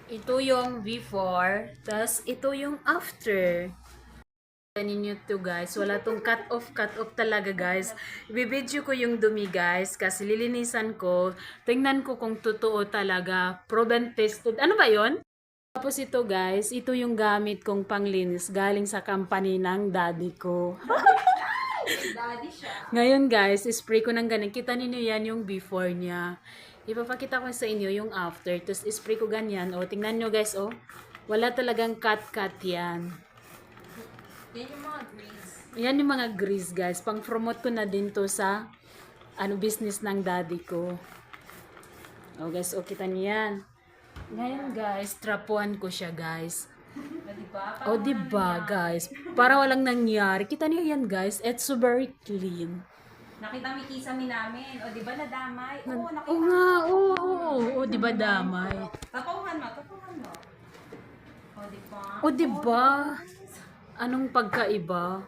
Ito yung before, tas ito yung after. Ninyo to guys, wala tong cut off talaga guys. Ibibidyo ko yung dumi guys, kasi lilinisan ko. Tingnan ko kung totoo talaga. Proven tested. Ano ba yon? Tapos ito guys, ito yung gamit kong panglinis galing sa company ng daddy ko. Daddy siya. Ngayon guys, spray ko ng ganyan. Kita ninyo yan yung before niya. Ipapakita ko sa inyo yung after. Tapos spray ko ganyan. O, tingnan nyo guys, oh. Wala talagang cut yan. Yan yung mga grease. Yan yung mga grease guys. Pang-promote ko na din to sa business ng daddy ko. O guys, o kita niyo yan. Ngayon guys, trapuan ko siya guys. O diba guys, para walang nangyari. Kita niyo yan guys, it's so very clean. Nakita mi kisame namin. O, di ba nadamay? Oo, nakita Oo nga, oo, diba damay? Tapuhan mo, tapuhan mo. O, di ba? O diba? Anong pagkaiba?